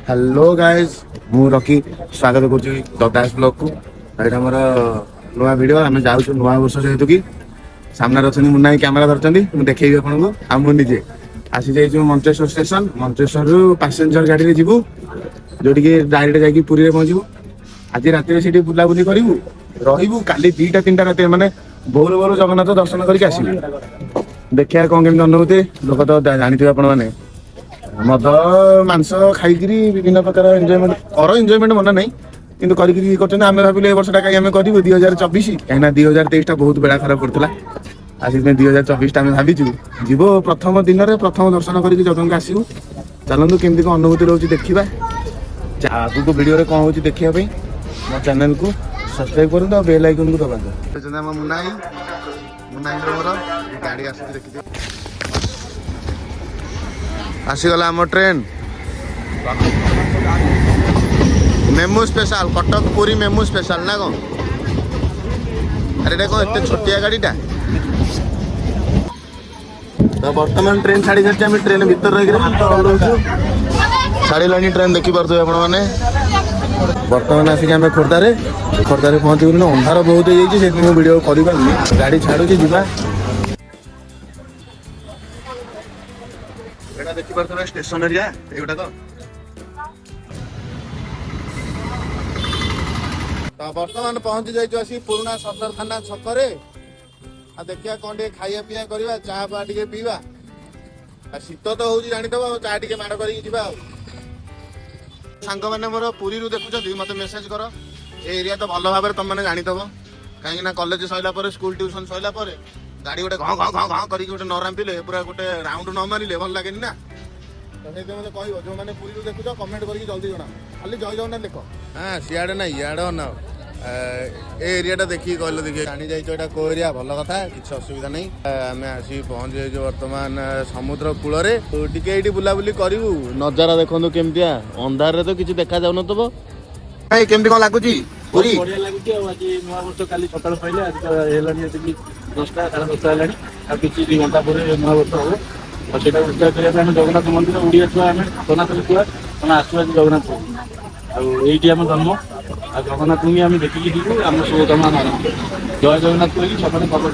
Hello guys मु Rocky स्वागत करुच्ची ददास blog को एटा मोर नुआ वीडियो आम जाऊँ नुआ वर्ष जेहेतु कि सामने अच्छे मुन्ना कैमेरा धरती मुझे देखी आपको आम मुझे आसी जाइए मंचेश्वर स्टेशन मंचेश्वर रु पैसेंजर गाड़ी जीवु जो डायरेक्ट जाकि पुरी पहुंचू आज रात से बुलाबुली करूँ रही काली 2टा 3टा रात मैंने भोर भोर जगन्नाथ दर्शन करके आसबू देखिए कौन केमी अनुभूति लोक तो जानते आपने मद मांस खाई विभिन्न प्रकार एंजॉयमेंट मन ना कि आम भाविले वर्ष कहीं करूँ 2024 कहीं 2023 बहुत बेड़ा खराब पड़ता आज 2024 आम भाविचु जीव प्रथम दिन में प्रथम दर्शन करके जगन आसू चलतु केमती कौन अनुभूति रोचे देखा आगू वीडियो कौन हो देखापी मो चैनल को सब्सक्राइब करूँ और बेल आइकन को दबाते मुन्नाई मोर गाड़ी आसी आसीगला आम train MEMU special Cuttack Puri MEMU special ना कौन अरे कौन एत छोटिया गाड़ीटा तो बर्तमान ट्रेन छाड़ी सारी आम ट्रेन भीतर रही छाड़ी ट्रेन देखिपे आपने बर्तमान आसिक आम खोर्धारे पहुँच गलु अंधार बहुत हो वीडियो कर गाड़ी छाड़ू जा देखिए स्टेशन एरिया एगुटा तो बर्तमान पहुंची जाइए पुराना सदर थाना छकरे देखिया कौन खाया पीया करवा चाह पा टे पीवा शीत तो हूँ जानीदेव चाह टे माड़ कर सांग मैंने मोर पुरी देखुं मत मेसेज कर एरिया तो भल भाव तुम मैंने जानीदेव कहीं कॉलेज सरला स्कूल ट्यूशन सरला गाड़ी गोटे घ घ घ घ कर न रांपिले पूरा गोटे राउंड न मारे भल लगे ना तो मत कह जो मैंने पुरी देखुच कमेंट करके जल्दी जना खाली जय जगन्नाथ लिख हाँ सियाड़े ना इयाड़े ना एरिया देखिए कहल देखिए जानी जाइए को एरिया भल कथा किसी असुविधा नहीं आम आसी पहुँच जाइए बर्तमान समुद्र कूल टे बुलाबुली करूँ नजारा देखो केमतिया अंधार तो किसी देखा जाऊन भाई केमती कौन लगुच पुरी बढ़िया लगुच आज नुआ वर्ष काली सकाल पाइले आज है 10टा 10:30 है किसी 2 घंटा पर नुआ वर्ष हम और से उद्धार करने जगन्नाथ मंदिर ओडिया छुआ आम सनातन छुआ तुम आसू आज जगन्नाथ ये आम जन्म आ जगन्नाथ ही आम देखिकी जीवु आम शुभकामना आरंभ जय जगन्नाथ कह सब पकड़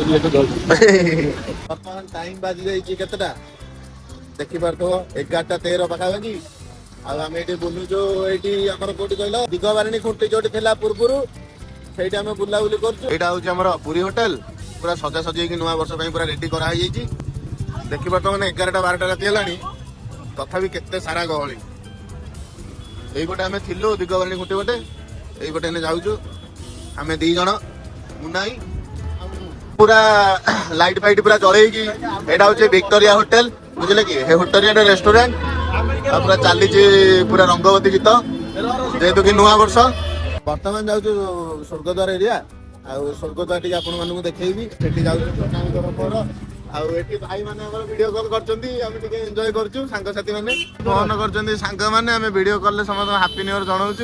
बर्तमान टाइम बाजी जाइए केतटा देखिपार 11:13 पाखापाखि आम ये बुलुचु ये कौटी कहल दिगबारिणी खुंटी जो पूर्व से बुलाबुली कर पुरी होटेल पूरा सजा सजी नुआ वर्ष पूरा रेडी कराई देखी मैंने 11टा 12टा राति है तथापि केते सारा गहली ये आम थिलु दिगबारिणी खुंटी गोटे ये जाऊँ आम 2 जन मुन्नाई पूरा लाइट फाइट पूरा जलैकी यहाँ हूँ विक्टोरिया होटेल बुझे कि होटेल रेस्टोरेंट पूरा चली पूरा रंगवती गीत जेहेतु कि नुआ वर्ष बर्तमान जाऊँ स्वर्गद्वार एरिया स्वर्गद्वार टी आपको देखी भाई मैंने वीडियो कॉल करजय करसाथी मैंने फोन कर वीडियो कॉल समस्त हापी न्यू इयर जनाऊँ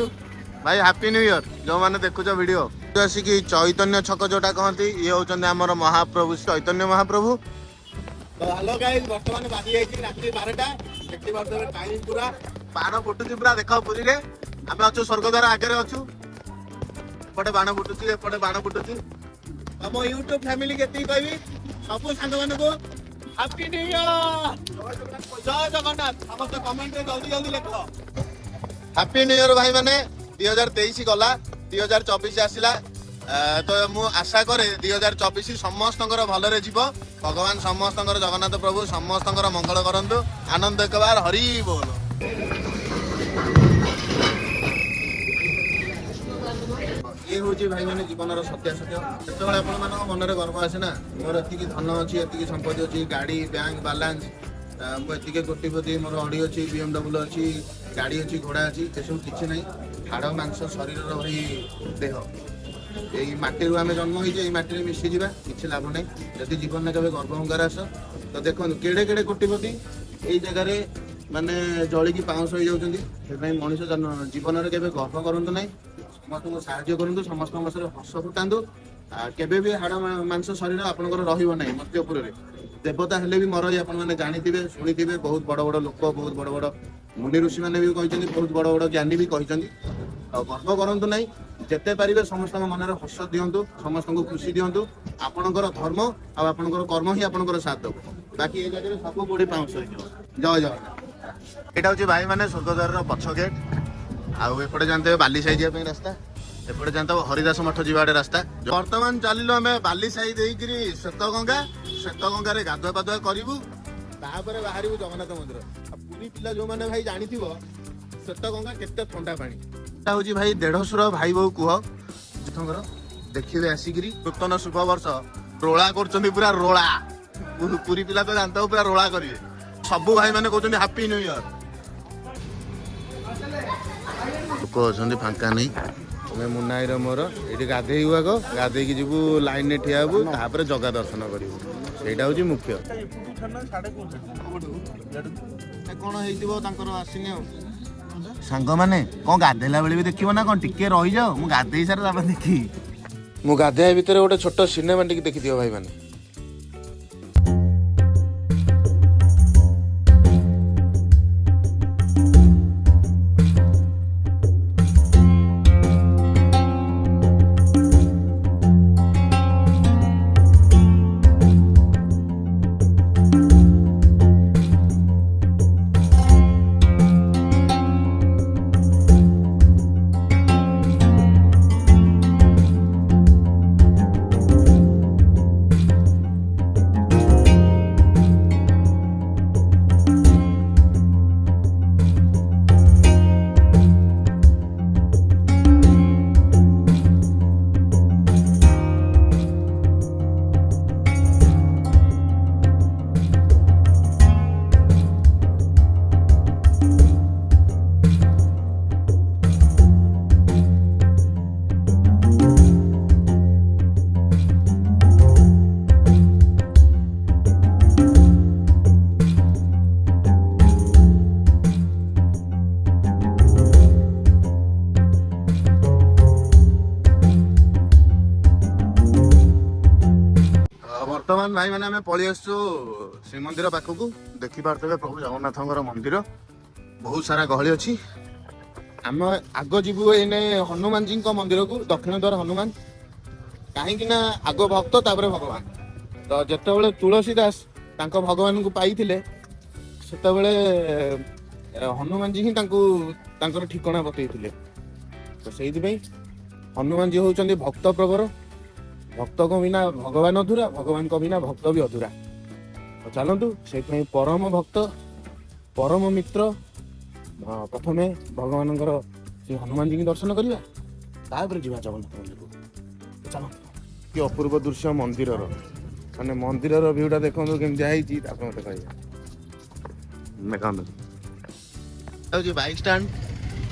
भाई हापी न्यू इयर जो मैंने देखुच वीडियो आसिक चैतन्य छक जोटा कहती ये होचंदी हमर महाप्रभु चैतन्य महाप्रभु तो हेलो गाइस वर्तमान बाजी जाइए रात्रि 12टा देखि बार टाइम पूरा बाण फुटुची पूरा देख पुरी रे आमे अछु स्वर्गद्वार आगे अछु एपटे बाण फुटुची एपटे बाण फुटुची हम YouTube फैमिली केती कहबी सब संग माने को हैप्पी न्यू ईयर जय जगन्नाथ समस्त कमेंट रे जल्दी जल्दी लिखो हैप्पी न्यू ईयर भाई माने 2023 गला 2024 आसिला तो मु आशा करे 2024 समस्त भलरे जीव भगवान समस्त जगन्नाथ प्रभु समस्त मंगल करंतु आनंद एक बार हरि बोल ये हूँ भाई मैंने जीवन सत्यासत्य जो मन में गर्व आसे ना मोर एति धन अच्छी एति संपत्ति अच्छी गाड़ी बैंक बालांस मुझे कोटिपति मोर अड़ी अच्छी BMW अच्छी गाड़ी अच्छी घोड़ा अच्छी ये सब किसी ना हाड़ मांस शरीर भाई देह यही मटी आम जन्म होती मिशीजा किसी लाभ ना जदि जीवन में कभी गर्भ हंगार आस तो देखो केड़े केड़े कोटिपति यही जगार माने जलिकी पाउंस हो जाती मनीष जीवन में केवे गर्व करूँ ना समस्त साहय करूँ समस्त हस फुटातु केवे भी हाड़ मांस शरीर आपंकर रही मृत्युपुर देवता हेले भी मर आप जानते शुणी बहुत बड़ बड़ लोक बहुत बड़ बड़ मुनि ऋषि मैंने भी कहते बहुत बड़ बड़ ज्ञानी भी कहते गर्व करतु ना जिते पारे समस्त मन हस दिंतु समस्त को खुशी दिंतु आपणकर धर्म आपणकर कर्म ही आपणकर साथ दब बाकी ये जगह सब बड़ी पाउंस जय जगन्नाथ। यहाँ हूँ भाई मैंने स्वर्गद्वार पछ गेट आउपटे जानते बाली साई जावाई रास्ता एपटे जानते हरिदास मठ जावाड़े रास्ता बर्तमान चलिलु आम बाली साई देकरी श्वेतगंगा गाधुआ पाधुआ करूँ तापर बाहर जगन्नाथ मंदिर पुरी पिला जो मैंने भाई जानी श्वेतगंगा केते ठंडा पानी हूँ भाई 150 भाई बहु कह देखिए आसिकी नूतन शुभ वर्ष रोला कर पूरा रोला पुरी पिला तो जानते हो पूरा रोला करेंगे सबू भाई मैंने कहते हैप्पी न्यू ईयर लोक अच्छा फांका नहीं मैं मुन्नाईर मोर ये गाधे गाधे जीवु लाइन में ठिया हबू तापर जगा दर्शन करूँ ସେଇଟା ହଉଛି ମୁଖ୍ୟ କଣ ହେଇଥିବ ତାଙ୍କର ଆସିନି ଆଉ ସାଙ୍ଗମାନେ କଣ ଗାଧେଇଲା ବେଳେ ବି ଦେଖିବ ନା କଣ ଟିକେ ରହିଯାଅ ମୁଁ ଗାଧେଇ ସାର ତାପରେ ଦେଖି ମୁଁ ଗାଧେଇବା ଭିତରେ ଗୋଟେ ଛୋଟ ସିନେମା ଟିକେ ଦେଖିଦିଅ ଭାଇ ମାନେ बर्तमान भाई मैंने आम पलि आसु श्रीमंदिर पाखक देखी पारे प्रभु जगन्नाथ मंदिर बहुत सारा गहली अच्छी आम आग जीवु एने हनुमान जी मंदिर को दक्षिण द्वार हनुमान कहीं आग भक्त तापर भगवान तो जिते तुलसीदास भगवान को पाई से हनुमान जी ही ठिकना बतई तो से हनुमान जी होती भक्त प्रवर भक्त को बिना भगवान अधूरा भगवान को बिना भक्त भी अधूरा तो चलतु से परम भक्त परम मित्र प्रथम भगवान श्री हनुमान जी की दर्शन करवा तापर जीवा जगन्नाथ मंदिर को चल कि अपूर्व दृश्य मंदिर माने मंदिर भ्यूटा देखो केमती मत कह बाइक स्टैंड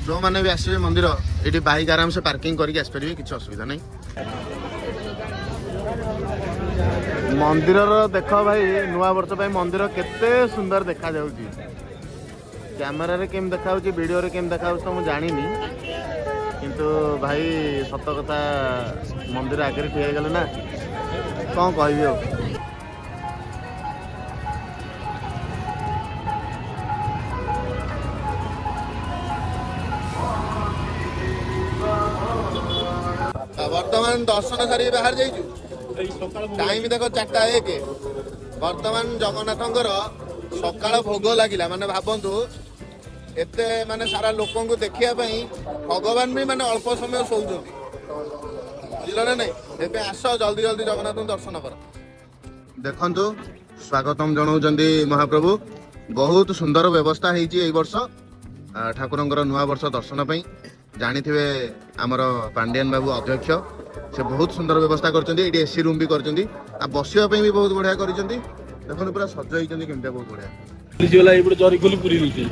जो मैंने भी आसवे मंदिर ये बाइक आराम से पार्किंग करके आसपारे किसी असुविधा नहीं मंदिर देख भाई नुआ वर्ष मंदिर केते सुंदर देखा जाउची कैमरा रे केम देखा होची वीडियो रे केम देखा होची तो मु जानी नी किंतु भाई सत कथा मंदिर आगे ठिया गले ना कौन कहबी हो वर्तमान दर्शन सारी बाहर जाइछु टाइम देख 4:01 बर्तमान जगन्नाथ सकाल भोग लगिला माने भावतु एते माने सारा लोक को देखिया भगवान भी माने अल्प समय शोचुं बुझल ना नहीं एबे आस जल्दी जल्दी जगन्नाथ दर्शन कर देखंतु स्वागतम जनाउछंती महाप्रभु बहुत सुंदर व्यवस्था होईची एई वर्ष ठाकुरंकर नुआ वर्ष दर्शन पई जानिथिबे हमर पांड्यान बाबू अध्यक्ष से बहुत सुंदर व्यवस्था करछंती एटी एसी रूम भी करछंती आ बसिया पई भी बहुत बढ़िया करछंती देखो पूरा सजाइछंती केमता बहुत बढ़िया पुलिस वाला इबड़ जरी खुली पुरी लीची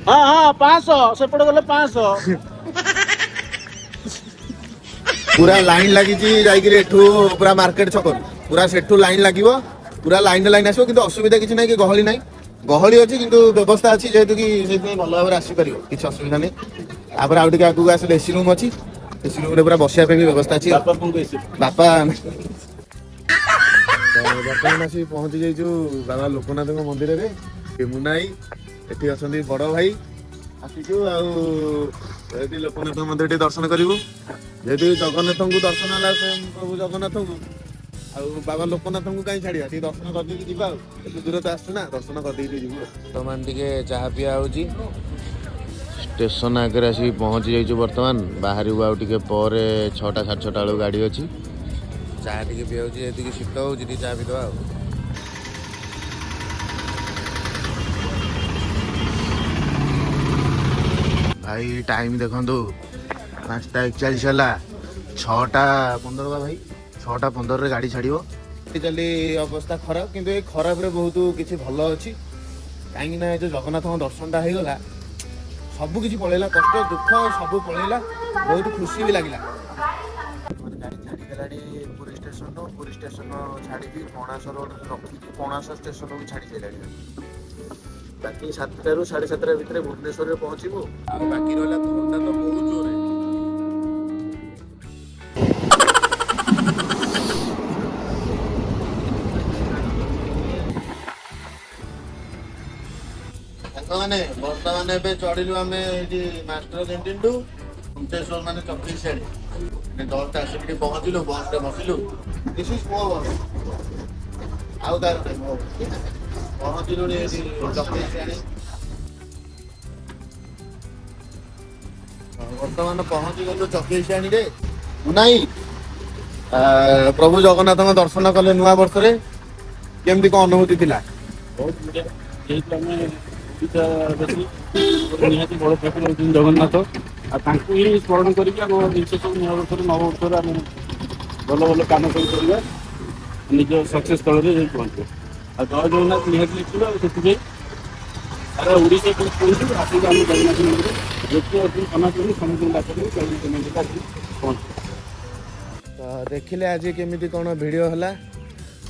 हां हां 500 सेपड़ गले 500 पूरा लाइन लागिची जाईकरी एठू पूरा मार्केट छक पूरा सेठू लाइन लागिवो पूरा लाइन आसो किंतु असुविधा किछि नै कि गहली अछि किंतु व्यवस्था अछि जेतु कि सेति भलो भाबरे आसी परियो किछि असुविधा नै आपर आउटी आगु आसे एसी रूम अछि एसी रूम रे पूरा बसिया पे भी व्यवस्था अछि बापा कोन कैसे बापा बर्तमान आसी पहुंची जाइछु बाबा लोकनाथ मंदिर रे मुनाई एठी अछंती बड़ भाई ଆସିଛୁ ଆଉ ଏଠି ଲୋକନାଥ ମନ୍ଦିର ଟିକେ ଦର୍ଶନ କରିବୁ। ଯେହେତୁ ଜଗନ୍ନାଥଙ୍କୁ ଦର୍ଶନ ହେଲା ସ୍ୱୟଂ ପ୍ରଭୁ ଜଗନ୍ନାଥଙ୍କୁ, ଆଉ ବାବା ଲୋକନାଥଙ୍କୁ କାହିଁ ଛାଡ଼ିବା, ଟିକେ ଦର୍ଶନ କରିଦେଇକି ଯିବା। ଆଉ ଏତେ ଦୂର ତ ଆସୁଛୁ ନା, ଦର୍ଶନ କରିଦେଇକି ଯିବୁ। ବର୍ତ୍ତମାନ ଟିକେ ଚାହା ପିଆ ହେଉଛି। ଷ୍ଟେସନ ଆଗରେ ଆସିକି ପହଞ୍ଚି ଯାଇଛୁ। ବର୍ତ୍ତମାନ ବାହାରିବୁ ଆଉ ଟିକେ ପରେ 6ଟା 6:30 ବେଳକୁ ଗାଡ଼ି ଅଛି। ଚାହା ଟିକେ ପିଆଉଛି, ଯେତିକି ଶୀତ ହେଉଛି ଟିକେ ଚାହା ପିଇଦେବା ଆଉ। ଭାଇ ଟାଇମ୍ ଦେଖନ୍ତୁ 5:41 ହେଲା। 6:15 ବା ଭାଇ, 6:15ରେ ଗାଡ଼ି ଛାଡ଼ିବ। ଚାଲି ଅବସ୍ଥା ଖରାପ, କିନ୍ତୁ ଏ ଖରାପରେ ବହୁତ କିଛି ଭଲ ଅଛି। କାହିଁକି ନା ଏ ଯେଉଁ ଜଗନ୍ନାଥଙ୍କ ଦର୍ଶନଟା ହେଇଗଲା, ସବୁ କିଛି ପଳେଇଲା, କଷ୍ଟ ଦୁଃଖ ସବୁ ପଳେଇଲା, ବହୁତ ଖୁସି ବି ଲାଗିଲା। ଗାଡ଼ି ଛାଡ଼ିଦେଲାଣି ପୁରୀ ଷ୍ଟେସନରୁ, ପୁରୀ ଷ୍ଟେସନ ଛାଡ଼ିକି କଣାସ ରୋଡ଼ ରଖିକି କଣାସ ଷ୍ଟେସନକୁ ଛାଡ଼ି ସାରିଲାଣି। ବାକି 7ଟାରୁ 7:30 ଭିତରେ ଭୁବନେଶ୍ୱରରେ ପହଞ୍ଚିବୁ। ଆଉ ବାକି ରହିଲା ଥଣ୍ଡା ତ ବହୁତ ଜୋରେ। ସାଙ୍ଗମାନେ ବର୍ତ୍ତମାନ ଏବେ ଚଢିଲୁ ଆମେ ଏଠି ମାଷ୍ଟର କ୍ୟାଣ୍ଟିନଠୁ ଭୁବନେଶ୍ୱର ମାନେ ଚକ୍ରିଶାଳୀ। 10ଟା ଆସିକି ଟିକେ ପହଞ୍ଚିଲୁ, ବସରେ ବସିଲୁ। ଦିସ୍ ଇଜ ମୋ ବସ୍, ଆଉ ତାର ନାହିଁ ମୋ ବସ୍। ପହଞ୍ଚିଲୁଣି ଏଠି ଚକ୍ରିଶାଳୀ। ବର୍ତ୍ତମାନ ପହଞ୍ଚିଗଲୁ ଚକ୍ରିଶାଳୀରେ। ନାଇଁ ପ୍ରଭୁ ଜଗନ୍ନାଥଙ୍କ ଦର୍ଶନ କଲେ ନୂଆ ବର୍ଷରେ, କେମିତି କ'ଣ ଅନୁଭୂତି ଥିଲା? ବହୁତ ବଢ଼ିଆ। ଯେହେତୁ ଆମେ ଓଡ଼ିଶାବାସୀ, ନିହାତି ବଡ଼ ଠାକୁର ହେଉଛନ୍ତି ଜଗନ୍ନାଥ, ଆଉ ତାଙ୍କୁ ହିଁ ସ୍ମରଣ କରିକି ଆମ ଜିନିଷ ସବୁ ନୂଆବର୍ଷରେ ନବବର୍ଷରେ ଆମେ ଭଲ ଭଲ କାମ କରିପାରିବା, ନିଜ ସକ୍ସେସ୍ ସ୍ଥଳରେ ଯାଇ ପହଞ୍ଚିବା। ଆଉ ଜୟ ଜଗନ୍ନାଥ ନିହାତି ଲେଖିବା। ଆଉ ସେଥିପାଇଁ ସାରା ଓଡ଼ିଶା ପହଞ୍ଚୁ ଆସିକି ଆମ ଜଗନ୍ନାଥ ମନ୍ଦିର ଯେତେ ଅଛନ୍ତି ସନାତନ ସମସ୍ତଙ୍କୁ ଡାକନ୍ତି ଜଗନ୍ନାଥ ମନ୍ଦିର ଆସିକି ପହଞ୍ଚୁ। ତ ଦେଖିଲେ ଆଜି କେମିତି କ'ଣ ଭିଡ଼ିଓ ହେଲା,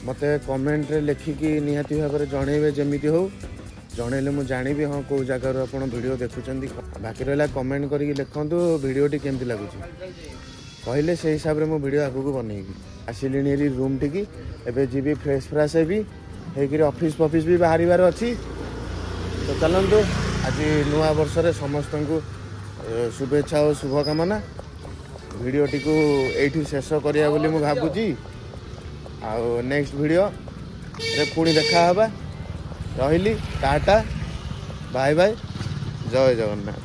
ମୋତେ କମେଣ୍ଟରେ ଲେଖିକି ନିହାତି ଭାବରେ ଜଣେଇବେ। ଯେମିତି ହଉ ଜଣେଇଲେ ମୁଁ ଜାଣିବି ହଁ କେଉଁ ଜାଗାରୁ ଆପଣ ଭିଡ଼ିଓ ଦେଖୁଛନ୍ତି। ବାକି ରହିଲା କମେଣ୍ଟ କରିକି ଲେଖନ୍ତୁ ଭିଡ଼ିଓଟି କେମିତି ଲାଗୁଛି, କହିଲେ ସେଇ ହିସାବରେ ମୁଁ ଭିଡ଼ିଓ ଆଗକୁ ବନେଇବି। ଆସିଲିଣି ଏରି ରୁମ୍ ଟିକି, ଏବେ ଯିବି ଫ୍ରେଶ୍ ଫ୍ରାସ୍ ହେବି, ହେଇକିରି ଅଫିସ୍ ଫଫିସ୍ ବି ବାହାରିବାର ଅଛି। ତ ଚାଲନ୍ତୁ, ଆଜି ନୂଆ ବର୍ଷରେ ସମସ୍ତଙ୍କୁ ଶୁଭେଚ୍ଛା ଓ ଶୁଭକାମନା। ଭିଡ଼ିଓଟିକୁ ଏଇଠି ଶେଷ କରିବା ବୋଲି ମୁଁ ଭାବୁଛି। ଆଉ ନେକ୍ସଟ ଭିଡ଼ିଓରେ ପୁଣି ଦେଖା ହେବା। ରହିଲି, ଟାଟା, ବାଏ ବାଏ, ଜୟ ଜଗନ୍ନାଥ।